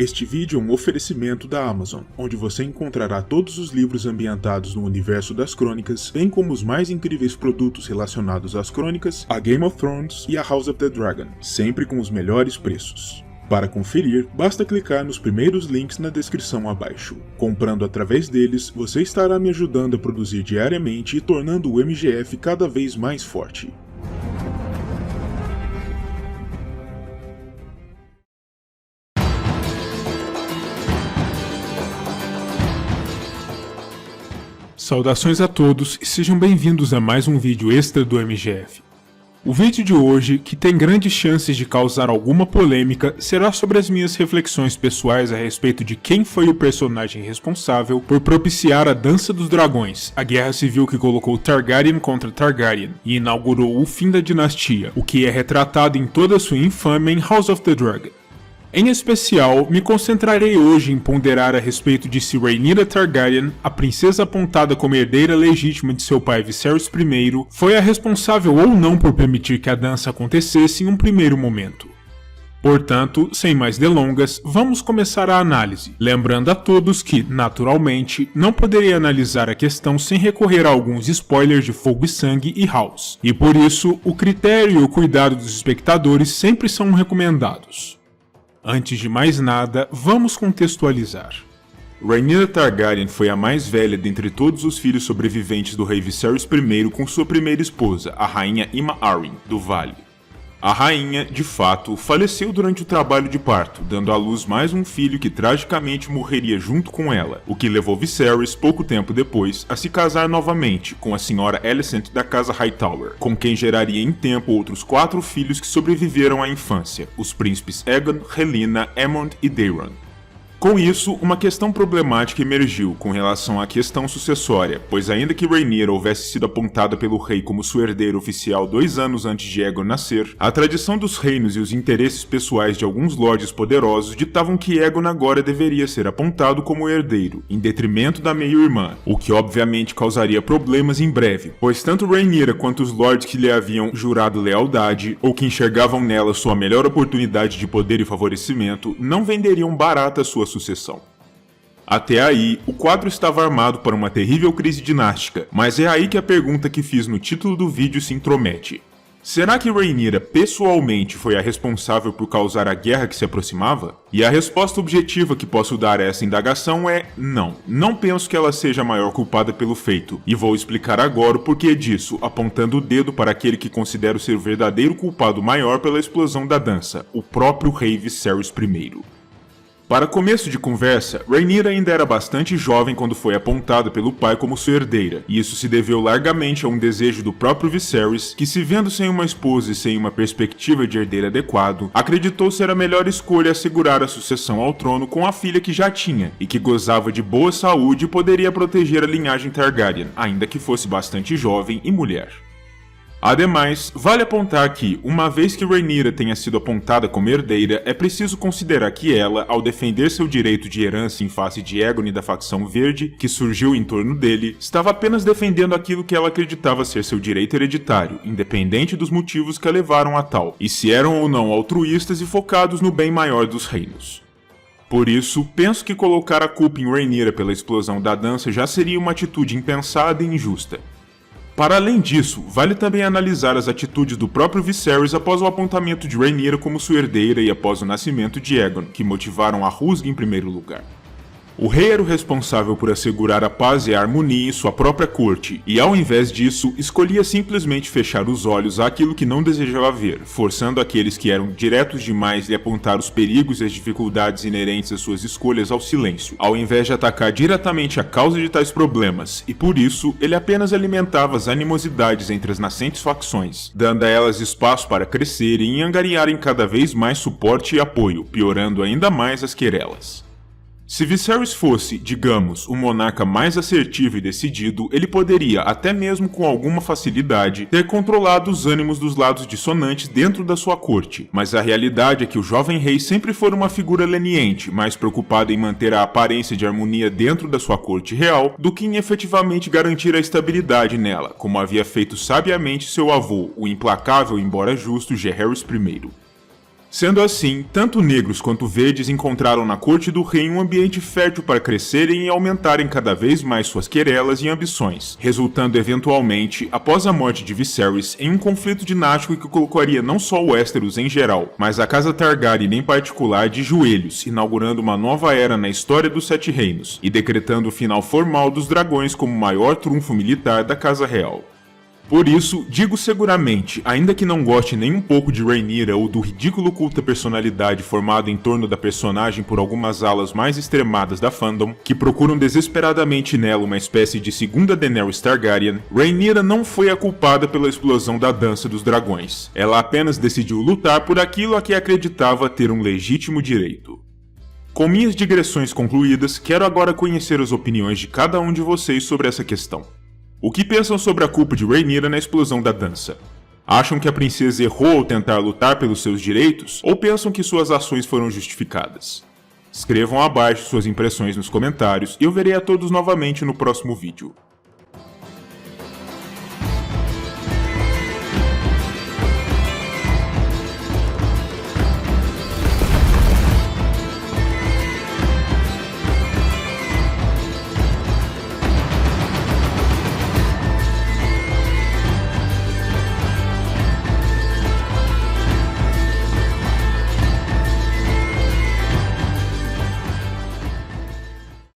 Este vídeo é um oferecimento da Amazon, onde você encontrará todos os livros ambientados no universo das crônicas, bem como os mais incríveis produtos relacionados às crônicas, a Game of Thrones e a House of the Dragon, sempre com os melhores preços. Para conferir, basta clicar nos primeiros links na descrição abaixo. Comprando através deles, você estará me ajudando a produzir diariamente e tornando o MGF cada vez mais forte. Saudações a todos e sejam bem-vindos a mais um vídeo extra do MGF. O vídeo de hoje, que tem grandes chances de causar alguma polêmica, será sobre as minhas reflexões pessoais a respeito de quem foi o personagem responsável por propiciar a Dança dos Dragões, a guerra civil que colocou Targaryen contra Targaryen e inaugurou o fim da dinastia, o que é retratado em toda sua infâmia em House of the Dragon. Em especial, me concentrarei hoje em ponderar a respeito de se Rhaenyra Targaryen, a princesa apontada como herdeira legítima de seu pai Viserys I, foi a responsável ou não por permitir que a dança acontecesse em um primeiro momento. Portanto, sem mais delongas, vamos começar a análise, lembrando a todos que, naturalmente, não poderei analisar a questão sem recorrer a alguns spoilers de Fogo e Sangue e House, e por isso, o critério e o cuidado dos espectadores sempre são recomendados. Antes de mais nada, vamos contextualizar. Rhaenyra Targaryen foi a mais velha dentre todos os filhos sobreviventes do rei Viserys I com sua primeira esposa, a rainha Aemma Arryn, do Vale. A rainha, de fato, faleceu durante o trabalho de parto, dando à luz mais um filho que tragicamente morreria junto com ela, o que levou Viserys, pouco tempo depois, a se casar novamente com a senhora Alicent da casa Hightower, com quem geraria em tempo outros 4 filhos que sobreviveram à infância, os príncipes Aegon, Rhaelyna, Aemond e Daeron. Com isso, uma questão problemática emergiu com relação à questão sucessória, pois ainda que Rhaenyra houvesse sido apontada pelo rei como sua herdeira oficial 2 anos antes de Aegon nascer, a tradição dos reinos e os interesses pessoais de alguns lordes poderosos ditavam que Aegon agora deveria ser apontado como herdeiro, em detrimento da meio-irmã, o que obviamente causaria problemas em breve, pois tanto Rhaenyra quanto os lordes que lhe haviam jurado lealdade, ou que enxergavam nela sua melhor oportunidade de poder e favorecimento, não venderiam barata sua sucessão. Até aí, o quadro estava armado para uma terrível crise dinástica, mas é aí que a pergunta que fiz no título do vídeo se intromete. Será que Rhaenyra pessoalmente foi a responsável por causar a guerra que se aproximava? E a resposta objetiva que posso dar a essa indagação é não. Não penso que ela seja a maior culpada pelo feito, e vou explicar agora o porquê disso, apontando o dedo para aquele que considero ser o verdadeiro culpado maior pela explosão da dança, o próprio rei Viserys I. Para começo de conversa, Rhaenyra ainda era bastante jovem quando foi apontada pelo pai como sua herdeira, e isso se deveu largamente a um desejo do próprio Viserys, que se vendo sem uma esposa e sem uma perspectiva de herdeiro adequado, acreditou ser a melhor escolha assegurar a sucessão ao trono com a filha que já tinha, e que gozava de boa saúde e poderia proteger a linhagem Targaryen, ainda que fosse bastante jovem e mulher. Ademais, vale apontar que, uma vez que Rhaenyra tenha sido apontada como herdeira, é preciso considerar que ela, ao defender seu direito de herança em face de Aegon e da facção verde, que surgiu em torno dele, estava apenas defendendo aquilo que ela acreditava ser seu direito hereditário, independente dos motivos que a levaram a tal, e se eram ou não altruístas e focados no bem maior dos reinos. Por isso, penso que colocar a culpa em Rhaenyra pela explosão da dança já seria uma atitude impensada e injusta. Para além disso, vale também analisar as atitudes do próprio Viserys após o apontamento de Rhaenyra como sua herdeira e após o nascimento de Aegon, que motivaram a rusga em primeiro lugar. O rei era o responsável por assegurar a paz e a harmonia em sua própria corte, e ao invés disso, escolhia simplesmente fechar os olhos àquilo que não desejava ver, forçando aqueles que eram diretos demais lhe apontar os perigos e as dificuldades inerentes às suas escolhas ao silêncio, ao invés de atacar diretamente a causa de tais problemas, e por isso, ele apenas alimentava as animosidades entre as nascentes facções, dando a elas espaço para crescerem e angariarem cada vez mais suporte e apoio, piorando ainda mais as querelas. Se Viserys fosse, digamos, um monarca mais assertivo e decidido, ele poderia, até mesmo com alguma facilidade, ter controlado os ânimos dos lados dissonantes dentro da sua corte, mas a realidade é que o jovem rei sempre foi uma figura leniente, mais preocupado em manter a aparência de harmonia dentro da sua corte real, do que em efetivamente garantir a estabilidade nela, como havia feito sabiamente seu avô, o implacável embora justo Jaehaerys I. Sendo assim, tanto negros quanto verdes encontraram na corte do rei um ambiente fértil para crescerem e aumentarem cada vez mais suas querelas e ambições, resultando eventualmente, após a morte de Viserys, em um conflito dinástico que colocaria não só Westeros em geral, mas a casa Targaryen em particular de joelhos, inaugurando uma nova era na história dos Sete Reinos e decretando o final formal dos dragões como o maior trunfo militar da Casa Real. Por isso, digo seguramente, ainda que não goste nem um pouco de Rhaenyra ou do ridículo culto à personalidade formado em torno da personagem por algumas alas mais extremadas da fandom, que procuram desesperadamente nela uma espécie de segunda Daenerys Targaryen, Rhaenyra não foi a culpada pela explosão da Dança dos Dragões. Ela apenas decidiu lutar por aquilo a que acreditava ter um legítimo direito. Com minhas digressões concluídas, quero agora conhecer as opiniões de cada um de vocês sobre essa questão. O que pensam sobre a culpa de Rhaenyra na explosão da dança? Acham que a princesa errou ao tentar lutar pelos seus direitos, ou pensam que suas ações foram justificadas? Escrevam abaixo suas impressões nos comentários e eu verei a todos novamente no próximo vídeo.